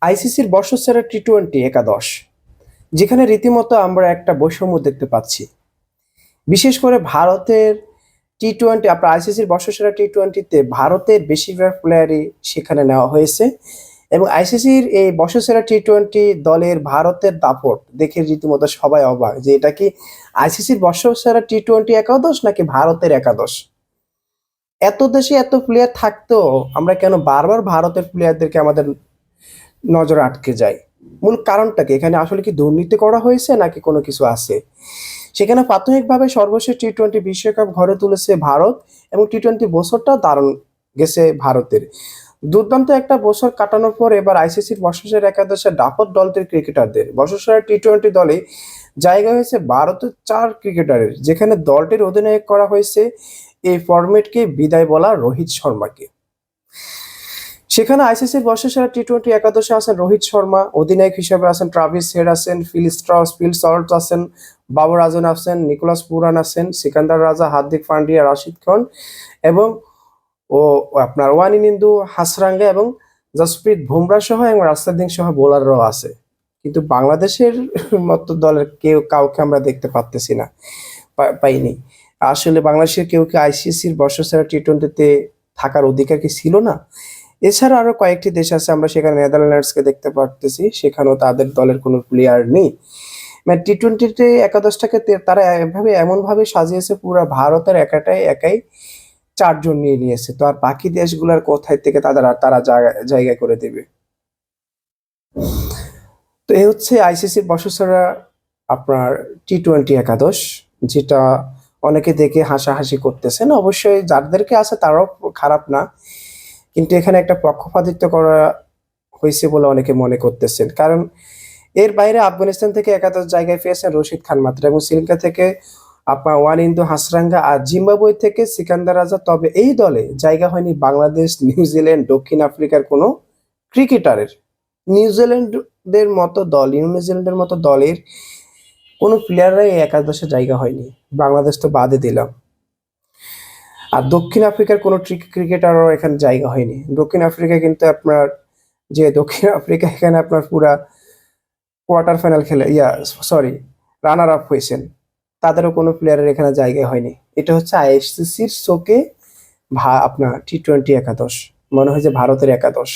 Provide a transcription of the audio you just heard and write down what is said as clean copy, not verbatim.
আইসিসির বর্ষসেরা টি-টোয়েন্টি একাদশ, যেখানে রীতিমতো আমরা একটা বৈষম্য দেখতে পাচ্ছি। বিশেষ করে ভারতের টি-টোয়েন্টি, আপনার আইসিসির বর্ষসেরা টি-টোয়েন্টিতে ভারতের বেশিরভাগ প্লেয়ারই সেখানে নেওয়া হয়েছে এবং আইসিসির এই বর্ষসেরা টি-টোয়েন্টি দলের ভারতের দাপট দেখে রীতিমতো সবাই অবাক যে এটা কি আইসিসির বর্ষসেরা টি-টোয়েন্টি একাদশ নাকি ভারতের একাদশ। এত দেশে এত প্লেয়ার থাকতেও আমরা কেন বারবার ভারতের প্লেয়ারদেরকে আমাদের নজর আটকে যায়? মূল কারণটা কি? এখানে আসলে কি দুর্নীতি করা হয়েছে নাকি কোনো কিছু আছে? সেখানে প্রাথমিকভাবে সর্বশেষ টি-টোয়েন্টি বিশ্বকাপ ঘরে তুলেছে ভারত এবং টি-টোয়েন্টি বছরটা দারুণ গেছে ভারতের। দুর্দান্ত একটা বছর কাটানোর পর এবার আইসিসির বর্ষসেরা একাদশে দাপট দলটির ক্রিকেটারদের বর্ষসেরা টি-টোয়েন্টি দলে জায়গা হয়েছে ভারতের 4 ক্রিকেটারের, যেখানে দলটির অধিনায়ক করা হয়েছে এই ফরম্যাটকে বিদায় বলা রোহিত শর্মাকে। সেখানে আইসিসির বর্ষসেরা টি-টোয়েন্টি একাদশে আছেন রোহিত শর্মা, অধিনায়ক হিসেবে আছেন ট্রাভিস হেড, আছেন ফিল সল্ট আছেন, বাবর আজম আছেন, নিকোলাস পুরান আছেন, সিকান্দার রাজা, হার্দিক পান্ডিয়া, রাশিদ খান এবং আপনার ওয়ানিন্দু হাসরাঙ্গা এবং জসপ্রীত বুমরাহ সহ এবং রাশিদ সহ বোলাররাও আছে। কিন্তু বাংলাদেশের মতো দলের কাউকে আমরা দেখতে পারতেছি না, পাইনি। আসলে বাংলাদেশের কেউ কি আইসিসির বর্ষসেরা টি-টোয়েন্টিতে থাকার অধিকার কি ছিল না? এছাড়া আরো কয়েকটি দেশ আছে, আমরা সেখানে নেদারল্যান্ডসকে দেখতে পারতেছি, সেখানেও তাদের দলের কোনো প্লেয়ার নেই। মানে টি-টোয়েন্টিতে একাদশটাকে তারা এমনভাবে সাজিয়েছে, পুরো ভারতের একাই 4 জন নিয়ে নিয়েছে। তো আর বাকি দেশগুলোর কোথায় থেকে তারা জায়গা করে দেবে? তো এই হচ্ছে আইসিসির বর্ষসেরা আপনার টি-টোয়েন্টি একাদশ, যেটা অনেকে দেখে হাসাহাসি করতেছেন। অবশ্যই যাদেরকে আছে তারাও খারাপ না, কিন্তু এখানে একটা পক্ষপাতিত্ব করা হয়েছে বলে অনেকে মনে করতেছেন। কারণ এর বাইরে আফগানিস্তান থেকে একাদশ জায়গায় পেয়েছেন রশিদ খান মাত্র, এবং শ্রীলঙ্কা থেকে আপনার ওয়ানিন্দু হাসরাঙ্গা, আর জিম্বাবুয়ে থেকে সিকান্দার রাজা। তবে এই দলে জায়গা হয়নি বাংলাদেশ, নিউজিল্যান্ড, দক্ষিণ আফ্রিকার কোনো ক্রিকেটারের। নিউজিল্যান্ডের মতো দলের কোনো প্লেয়াররাই এই একাদশে জায়গা হয়নি, বাংলাদেশ তো বাদে দিলাম। আর দক্ষিণ আফ্রিকার কোনো ক্রিকেটারও এখানে জায়গা হয়নি। দক্ষিণ আফ্রিকা কিন্তু আপনার দক্ষিণ আফ্রিকা এখানে আপনার পুরা কোয়ার্টার ফাইনাল খেলে রানার আপ হয়েছেন, তাদেরও কোনো প্লেয়ারের এখানে জায়গা হয়নি। এটা হচ্ছে আইসিসির শোকে আপনার টি-টোয়েন্টি একাদশ, মনে হয় যে ভারতের একাদশ।